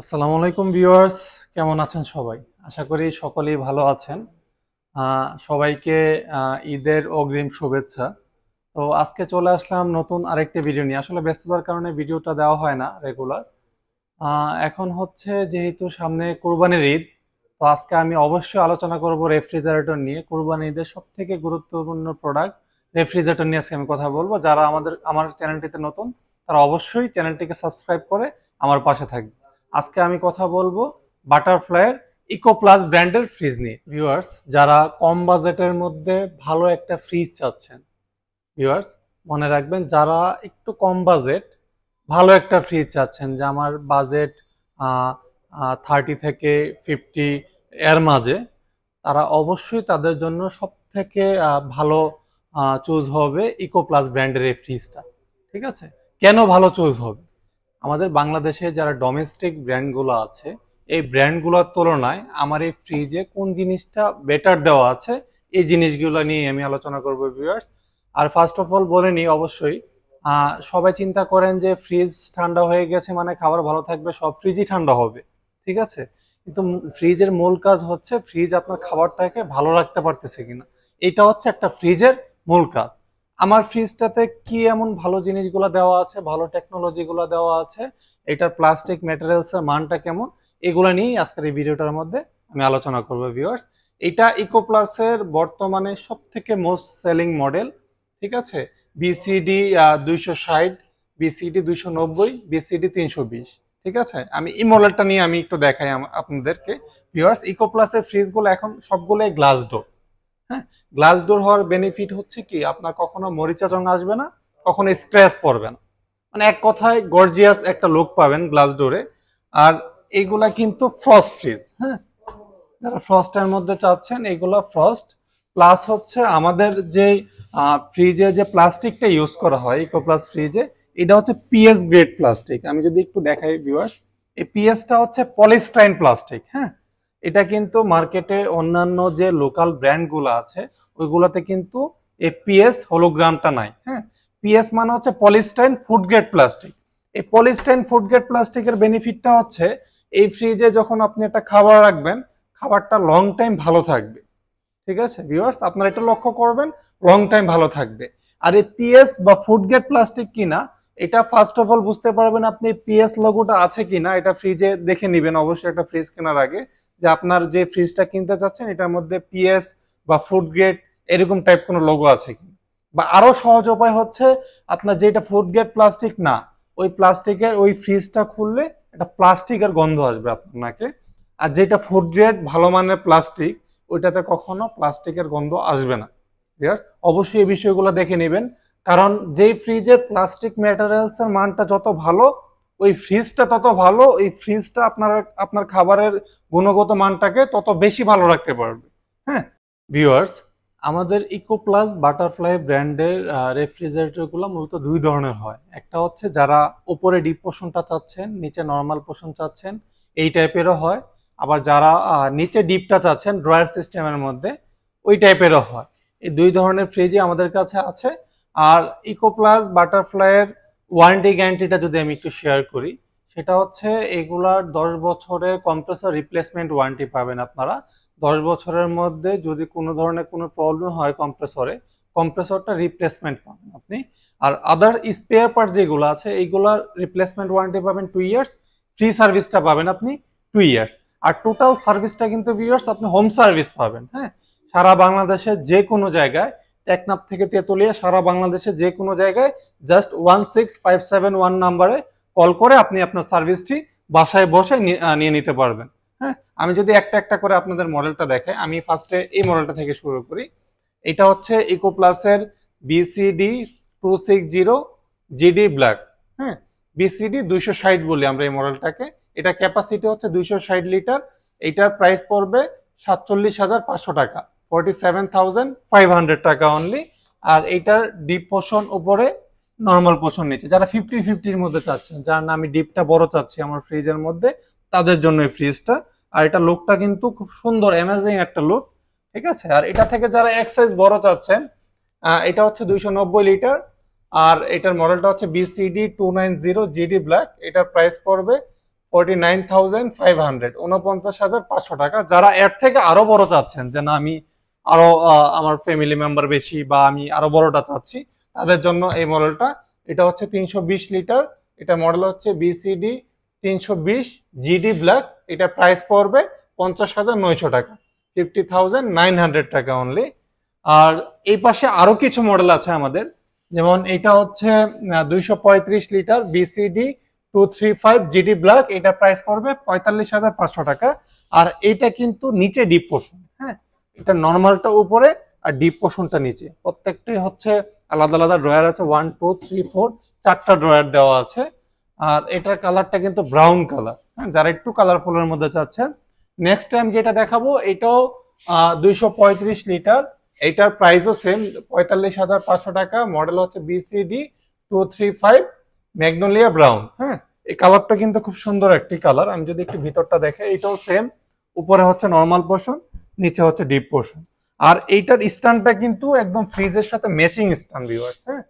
আসসালামু আলাইকুম ভিউয়ার্স, কেমন আছেন সবাই? আশা করি সকলেই ভালো আছেন। সবাইকে ঈদের অগ্রিম শুভেচ্ছা। তো আজকে চলে আসলাম নতুন আরেকটি ভিডিও নিয়ে। আসলে ব্যস্ততার কারণে ভিডিওটা দেওয়া হয় না রেগুলার। এখন হচ্ছে যেহেতু সামনে কোরবানির ঈদ, তো আজকে আমি অবশ্যই আলোচনা করব রেফ্রিজারেটর নিয়ে। কোরবানির ঈদের সবথেকে গুরুত্বপূর্ণ প্রোডাক্ট রেফ্রিজারেটর নিয়ে আজকে আমি কথা বলবো। যারা আমার চ্যানেলটিতে নতুন, তারা অবশ্যই চ্যানেলটিকে সাবস্ক্রাইব করে আমার পাশে থাকবে। আজকে আমি কথা বলবো বাটারফ্লাইয়ের ইকো প্লাস ব্র্যান্ডের ফ্রিজ নিয়ে। ভিউয়ার্স, যারা কম বাজেটের মধ্যে ভালো একটা ফ্রিজ চাচ্ছেন, ভিউয়ার্স মনে রাখবেন, যারা একটু কম বাজেট ভালো একটা ফ্রিজ চাচ্ছেন, যে আমার বাজেট 30 থেকে 50 এর মাঝে, তারা অবশ্যই, তাদের জন্য সব থেকে ভালো চুজ হবে ইকো প্লাস ব্র্যান্ডের এই ফ্রিজটা। ঠিক আছে, কেন ভালো চুজ হবে? আমাদের বাংলাদেশে যারা ডোমেস্টিক ব্র্যান্ডগুলো আছে, এই ব্র্যান্ডগুলোর তুলনায় আমার এই ফ্রিজে কোন জিনিসটা বেটার দেওয়া আছে, এই জিনিসগুলো নিয়ে আমি আলোচনা করবো ভিউয়ার্স। আর ফার্স্ট অফ অল বলে নিই, অবশ্যই সবাই চিন্তা করেন যে ফ্রিজ ঠান্ডা হয়ে গেছে মানে খাবার ভালো থাকবে, সব ফ্রিজই ঠান্ডা হবে। ঠিক আছে, কিন্তু ফ্রিজের মূল কাজ হচ্ছে ফ্রিজ আপনার খাবারটাকে ভালো রাখতে পারতেছে কিনা, এটা হচ্ছে একটা ফ্রিজের মূল কাজ। আমার ফ্রিজটাতে কি এমন ভালো জিনিসগুলো দেওয়া আছে, ভালো টেকনোলজিগুলো দেওয়া আছে, এটার প্লাস্টিক ম্যাটেরিয়ালসের মানটা কেমন, এগুলো নিয়েই আজকের এই ভিডিওটার মধ্যে আমি আলোচনা করবো ভিউয়ার্স। এটা ইকো প্লাসের বর্তমানে সব থেকে মোস্ট সেলিং মডেল। ঠিক আছে, বিসিডি 260, বিসিডি 290, বিসিডি 320। ঠিক আছে, আমি এই মডেলটা নিয়ে আমি একটু দেখাই আপনাদেরকে ভিউয়ার্স। ইকো প্লাসের ফ্রিজগুলো এখন সবগুলোই গ্লাস ডোর। হ্যাঁ, গ্লাস ডোর হওয়ার বেনিফিট হচ্ছে কি, আপনার কখনো মরিচা জং আসবে না, কখনো স্ক্র্যাচ পড়বে না, মানে এক কথায় গর্জিয়াস একটা লুক পাবেন গ্লাস ডোরে। আর এইগুলা কিন্তু ফ্রস্ট ফ্রিজ। হ্যাঁ, যারা ফ্রস্টের মধ্যে চাচ্ছেন, এইগুলা ফ্রস্ট প্লাস হচ্ছে আমাদের যে ফ্রিজে যে প্লাস্টিকটা ইউজ করা হয় ইকো প্লাস ফ্রিজে, এটা হচ্ছে পিএস গ্রেড প্লাস্টিক। আমি যদি একটু দেখাই ভিউয়ার্স, এই পিএসটা হচ্ছে পলিস্টাইন প্লাস্টিক। হ্যাঁ, এটা কিন্তু মার্কেটে অন্যান্য যে লোকাল ব্র্যান্ডগুলো আছে ওইগুলোতে কিন্তু এই পিএস হোলোগ্রামটা নাই। হ্যাঁ, পিএস মানে হচ্ছে পলিস্টাইন ফুড গ্রেড প্লাস্টিক। এই পলিস্টাইন ফুড গ্রেড প্লাস্টিকের বেনিফিটটা হচ্ছে এই ফ্রিজে যখন আপনি একটা খাবার রাখবেন, খাবারটা লং টাইম ভালো থাকবে। ঠিক আছে ভিউয়ার্স, আপনারা এটা লক্ষ্য করবেন, লং টাইম ভালো থাকবে। আর এই পিএস বা ফুড গ্রেড প্লাস্টিক কিনা, এটা ফার্স্ট অফ অল বুঝতে পারবেন আপনি পিএস লোগোটা আছে কিনা, এটা ফ্রিজে দেখে নেবেন অবশ্যই একটা ফ্রিজ কেনার আগে, যে আপনার যে ফ্রিজটা কিনতে চাচ্ছেন এটার মধ্যে পিএস বা ফুড গ্রেড এরকম টাইপ কোনো লোগো আছে কিনা। বা আরো সহজ উপায় হচ্ছে, আপনার যেটা ফুড গ্রেড প্লাস্টিক না, ওই প্লাস্টিকের ওই ফ্রিজটা খুললে একটা প্লাস্টিকের গন্ধ আসবে আপনাকে। আর যেটা ফুড গ্রেড ভালো মানের প্লাস্টিক, ওইটাতে কখনো প্লাস্টিকের গন্ধ আসবে না। ঠিক আছে, অবশ্যই এই বিষয়গুলো দেখে নেবেন, কারণ যেই ফ্রিজের প্লাস্টিক ম্যাটেরিয়ালস এর মানটা যত ভালো, ওই ফ্রিজটা তত ভালো, ওই ফ্রিজটা আপনার খাবারের গুণগত মানটাকে তত বেশি ভালো রাখতে পারবে। হ্যাঁ ভিউয়ার্স, আমাদের ইকো প্লাস বাটারফ্লাই ব্র্যান্ডের রেফ্রিজারেটরগুলো মূলত দুই ধরনের হয়। একটা হচ্ছে যারা উপরে ডিপ পোর্শনটা চাচ্ছেন, নিচে নর্মাল পোর্শন চাচ্ছেন, এই টাইপেরও হয়। আবার যারা নিচে ডিপটা চাচ্ছেন ড্রয়ার সিস্টেমের মধ্যে, ওই টাইপেরও হয়। এই দুই ধরনের ফ্রিজই আমাদের কাছে আছে। আর ইকো প্লাস বাটারফ্লাইয়ের ওয়ারেন্টি গ্যারান্টিটা যদি আমি একটু শেয়ার করি, সেটা হচ্ছে এগুলার 10 বছরের কম্প্রেসর রিপ্লেসমেন্ট ওয়ারেন্টি পাবেন আপনারা। 10 বছরের মধ্যে যদি কোনো ধরনের কোনো প্রবলেম হয় কম্প্রেসরে, কম্প্রেসরটা রিপ্লেসমেন্ট পাবেন আপনি। আর আদার স্পেয়ার পার্ট যেগুলো আছে, এইগুলার রিপ্লেসমেন্ট ওয়ারেন্টি পাবেন 2 ইয়ার্স, ফ্রি সার্ভিসটা পাবেন আপনি 2 ইয়ার্স। আর টোটাল সার্ভিসটা কিন্তু ভিউয়ার্স আপনি হোম সার্ভিস পাবেন। হ্যাঁ, সারা বাংলাদেশে যে কোনো জায়গায়, টেকনাফ থেকে তেতুলিয়া, সারা বাংলাদেশে যে কোনো জায়গায় জাস্ট 16571 নাম্বারে কল করে আপনি আপনার সার্ভিসটি বাসায় বসে নিয়ে নিতে পারবেন। হ্যাঁ, আমি যদি একটা একটা করে আপনাদের মডেলটা দেখাই, আমি ফার্স্টে এই মডেলটা থেকে শুরু করি। এটা হচ্ছে ইকো প্লাসের বিসিডি 260 জিডি ব্ল্যাক। হ্যাঁ, বিসিডি 260 বলি আমরা এই মডেলটাকে। এটা ক্যাপাসিটি হচ্ছে 260 লিটার। এটার প্রাইস পড়বে 47,500 টাকা, 47,500 টাকা অনলি। আর এটার ডিপ পোর্শন উপরে, নর্মাল পোর্শন নিচে। যারা 50-50-র মধ্যে চাচ্ছেন, যার না আমি ডিপটা বড় চাচ্ছি আমার ফ্রিজের মধ্যে, তাদের জন্য এই ফ্রিজটা। আর এটা লুকটা কিন্তু খুব সুন্দর, অ্যামেজিং একটা লুক। ঠিক আছে, আর এটা থেকে যারা এক সাইজ বড় চাচ্ছেন, এটা হচ্ছে 290 লিটার। আর এটার মডেলটা হচ্ছে বিসিডি 290 জিডি ব্ল্যাক। এটার প্রাইস পড়বে 49,500, 49,500 টাকা। যারা এর থেকে আরো বড় চাচ্ছেন, যে না আমি আরো আমার ফ্যামিলি মেম্বার বেশি বা আমি আরো বড়টা চাচ্ছি, তাদের জন্য এই মডেলটা। এটা হচ্ছে 320 লিটার, এটা মডেল হচ্ছে বিসিডি 320 জিডি ব্ল্যাক। এটা প্রাইস পড়বে 50,900 টাকা, 50,900 টাকা অনলি। আর এই পাশে আরো কিছু মডেল আছে আমাদের, যেমন এটা হচ্ছে 235 লিটার বিসিডি 235 জিডি ব্ল্যাক। এটা প্রাইস পড়বে 45,500 টাকা। আর এটা কিন্তু নিচে ডিপ পোর্শন, হ্যাঁ, এটা নর্মালটা উপরে আর ডিপ পোর্শনটা নিচে। প্রত্যেকটাই হচ্ছে আলাদা আলাদা ড্রয়ার আছে, 1 2 3 4 চারটা ড্রয়ার দেওয়া আছে। আর এটার কালারটা কিন্তু ব্রাউন কালার, হ্যাঁ, যারা একটু কালারফুলের মধ্যে চাচ্ছেন। নেক্সট টাইম যেটা দেখাবো এটাও 235 লিটার, এটার প্রাইসও সেম 45,500 টাকা। মডেল হচ্ছে বিসিডি 235 ম্যাগনোলিয়া ব্রাউন। হ্যাঁ, এই কালারটা কিন্তু খুব সুন্দর একটি কালার। আমি যদি একটু ভিতরটা দেখে, এটাও সেম, উপরে হচ্ছে নর্মাল পোর্শন, নিচে হচ্ছে ডিপ পোর্শন। আর এইটার স্ট্যান্ডটা কিন্তু একদম ফ্রিজের সাথে ম্যাচিং স্ট্যান্ড ভিউয়ার্স। হ্যাঁ,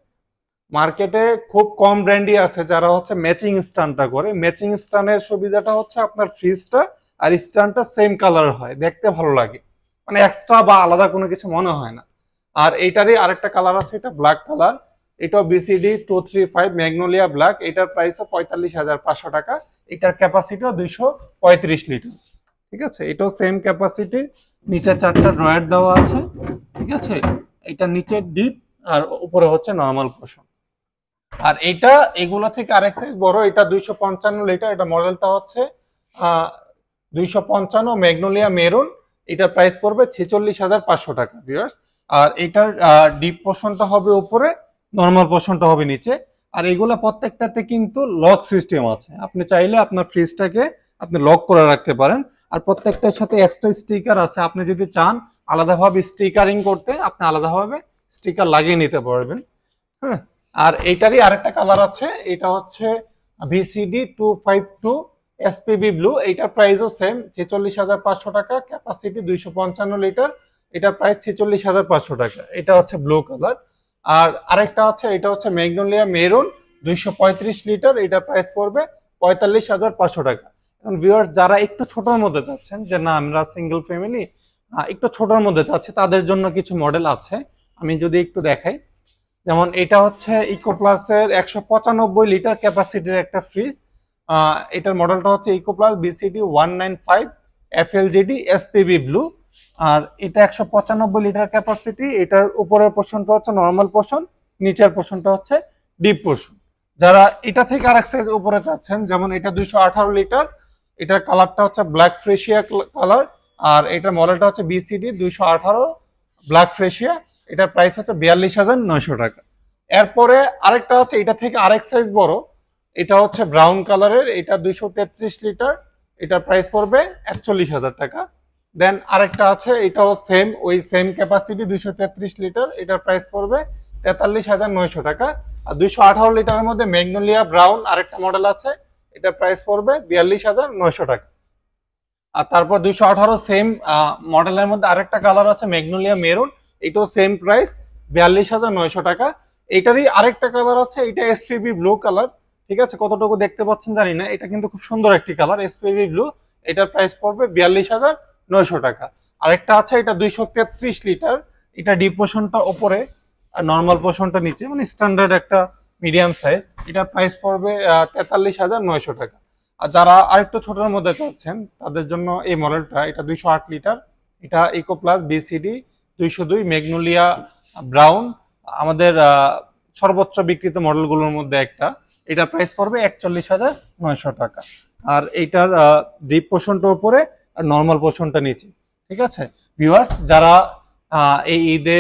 মার্কেটে খুব কম ব্র্যান্ডই আছে যারা হচ্ছে ম্যাচিং স্ট্যান্ডটা করে। ম্যাচিং স্ট্যান্ডের সুবিধাটা হচ্ছে আপনার ফ্রিজটা আর স্ট্যান্ডটা সেম কালার হয়, দেখতে ভালো লাগে, মানে এক্সট্রা বা আলাদা কোনো কিছু মনে হয় না। আর এইটারই আরেকটা কালার আছে, এটা ব্ল্যাক কালার, এটাও বিসিডি 235 ম্যাগনোলিয়া ব্ল্যাক। এটার প্রাইসও 45,500 টাকা। এটার ক্যাপাসিটিও 235 লিটার। ঠিক আছে, এটাও সেম ক্যাপাসিটি, নিচে চারটা ড্রয়ার দেওয়া আছে। ঠিক আছে, এটা নিচে ডিপ আর উপরে হচ্ছে নর্মাল পোর্শন। আর এটা এগুলো থেকে আরেক সাইজ বড়, এটা 255 লিটার। এটা মডেলটা হচ্ছে 255 ম্যাগনোলিয়া মেরুন। এটার প্রাইস পড়বে 46,500 টাকা ভিউয়ার্স। আর এটার ডিপ পোর্শনটা হবে উপরে, নর্মাল পোর্শনটা হবে নিচে। আর এগুলা প্রত্যেকটাতে কিন্তু লক সিস্টেম আছে, আপনি চাইলে আপনার ফ্রিজটাকে আপনি লক করে রাখতে পারেন। আর প্রত্যেকটার সাথে এক্সট্রা স্টিকার আছে, আপনি যদি চান আলাদাভাবে স্টিকারিং করতে, আপনি আলাদাভাবে স্টিকার লাগিয়ে নিতে পারবেন। হ্যাঁ, আর এইটারই আরেকটা কালার আছে, এটা হচ্ছে ভিসিডি 252 এসপিবি ব্লু। এইটার প্রাইসও সেম 46,500 টাকা, ক্যাপাসিটি 255 লিটার। এটা প্রাইস 46,500 টাকা। এটা হচ্ছে ব্লু কালার। আর আরেকটা আছে, এটা হচ্ছে ম্যাগনোলিয়া মেরুন 235 লিটার। এটা প্রাইস পড়বে 45,500 টাকা। এখন ভিউয়ার্স যারা একটু ছোটর মধ্যে চাচ্ছেন, যে না আমরা সিঙ্গেল ফ্যামিলি একটু ছোটর মধ্যে চাচ্ছি, তাদের জন্য কিছু মডেল আছে, আমি যদি একটু দেখাই। যেমন এটা হচ্ছে ইকোপ্লাসের 195 লিটার ক্যাপাসিটির একটা ফ্রিজ। এটার মডেলটা হচ্ছে ইকোপ্লাস বিসিডি 195 এফএলজিডি এসপিবি ব্লু। আর এটা 195 লিটার ক্যাপাসিটি। এটার উপরের পোর্শনটা হচ্ছে নর্মাল পোর্শন, নিচের পোর্শনটা হচ্ছে ডিপ পোর্শন। যারা এটা থেকে আরেক সাইজ উপরে চাচ্ছেন, যেমন এটা 218 লিটার, এটার কালারটা হচ্ছে ব্ল্যাক ফ্রেশিয়া কালার। আর এটার মডেলটা হচ্ছে বিসিডি 218 ব্ল্যাক ফ্রেশিয়া। এটার প্রাইস হচ্ছে 42,900 টাকা। এরপরে আরেকটা হচ্ছে এটা থেকে আরেক সাইজ বড়, এটা হচ্ছে ব্রাউন কালারের, এটা 233 লিটার। এটার প্রাইস পড়বে 41,000 টাকা। দেন আরেকটা আছে, এটাও সেম, ওই সেম ক্যাপাসিটি 233 লিটার। এটার প্রাইস পড়বে 43,900 টাকা। আর 218 লিটারের মধ্যে ম্যাগনোলিয়া ব্রাউন আরেকটা মডেল আছে, এটার প্রাইস পড়বে 42,900 টাকা। আর তারপর 218 সেম মডেলের মধ্যে আরেকটা কালার আছে ম্যাগনোলিয়া মেরুন, এটাও সেম প্রাইস 42,900 টাকা। এটারই আরেকটা কালার আছে, এটা এসপিবি ব্লু কালার। ঠিক আছে, কতটুকু দেখতে পাচ্ছেন জানি না, এটা কিন্তু খুব সুন্দর একটি কালার, এসপিবি ব্লু। এটার প্রাইস পড়বে 42,900 টাকা। আরেকটা আছে, এটা 233 লিটার, এটা ডিপ পোর্শনটা উপরে আর নর্মাল পোর্শনটা নিচে, মানে স্ট্যান্ডার্ড একটা মিডিয়াম সাইজ। এটার প্রাইস পড়বে 43,900 টাকা। আর যারা আরেকটু ছোটোর মধ্যে চাচ্ছেন, তাদের জন্য এই মডেলটা, এটা 208 লিটার, এটা eco plus BCD 202 magnolia brown, আমাদের সর্বোচ্চ বিক্রিত মডেলগুলোর মধ্যে একটা। এটা প্রাইস পড়বে 41,900 টাকা। আর এইটার ডিপ পোর্শনটা উপরে আর নর্মাল পোর্শনটা নিচে। ঠিক আছে ভিউয়ার্স, যারা এই ঈদে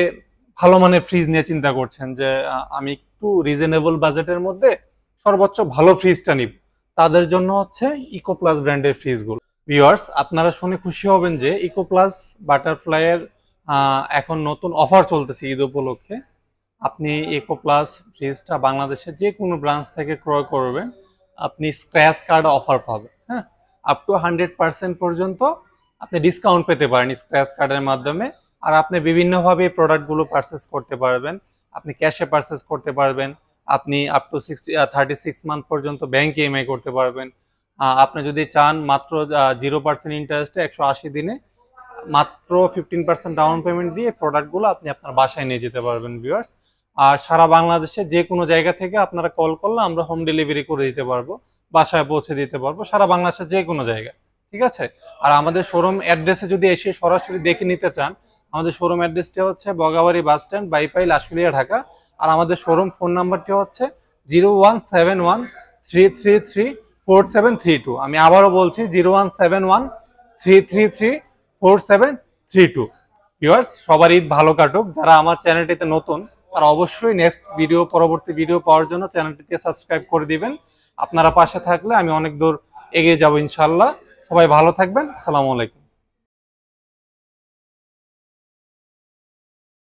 ভালো মানের ফ্রিজ নিয়ে চিন্তা করছেন, যে আমি একটু রিজনেবল বাজেটের মধ্যে সর্বোচ্চ ভালো ফ্রিজটা নিব, তাদের জন্য হচ্ছে ইকো প্লাস ব্র্যান্ডের ফ্রিজগুলো। ভিউয়ার্স, আপনারা শুনে খুশি হবেন যে ইকো প্লাস বাটারফ্লাইয়ের এখন নতুন অফার চলতেছে ঈদ উপলক্ষে। আপনি ইকো প্লাস ফ্রিজটা বাংলাদেশের যে কোনো ব্রাঞ্চ থেকে ক্রয় করবেন, আপনি স্ক্র্যাচ কার্ড অফার পাবেন। হ্যাঁ, আপ টু 100% পর্যন্ত আপনি ডিসকাউন্ট পেতে পারেন স্ক্র্যাচ কার্ডের মাধ্যমে। আর আপনি বিভিন্নভাবে প্রোডাক্টগুলো পারচেস করতে পারবেন। আপনি ক্যাশে পারচেস করতে পারবেন, আপনি আপ টু 36 মান্থ পর্যন্ত ব্যাংক ইএমআই করতে পারবেন। আপনি যদি চান মাত্র 0% ইন্টারেস্টে 180 দিনে মাত্র 15% ডাউন পেমেন্ট দিয়ে প্রোডাক্টগুলো আপনি আপনার বাসায় নিয়ে যেতে পারবেন ভিউয়ার্স। আর সারা বাংলাদেশে যে কোনো জায়গা থেকে আপনারা কল করলে আমরা হোম ডেলিভারি করে দিতে পারবো, বাসায় পৌঁছে দিতে পারবো সারা বাংলাদেশের যে কোনো জায়গায়, ঠিক আছে। আর আমাদের শোরুম অ্যাড্রেসে যদি এসে সরাসরি দেখে নিতে চান, আমাদের শোরুম অ্যাড্রেসটি হচ্ছে বগাবাড়ি বাস স্ট্যান্ড, বাইপাইল, আশুলিয়া, ঢাকা। আর আমাদের শোরুম ফোন নাম্বারটি হচ্ছে 01713334732। আমি আবারও বলছি 01713334732। ভিউয়ার্স, সবার ঈদ ভালো কাটুক। যারা আমার চ্যানেলটিতে নতুন তারা অবশ্যই নেক্সট ভিডিও, পরবর্তী ভিডিও পাওয়ার জন্য চ্যানেলটিকে সাবস্ক্রাইব করে দিবেন। আপনারা পাশে থাকলে আমি অনেক দূর এগিয়ে যাব ইনশাআল্লাহ। সবাই ভালো থাকবেন। আসসালামু আলাইকুম।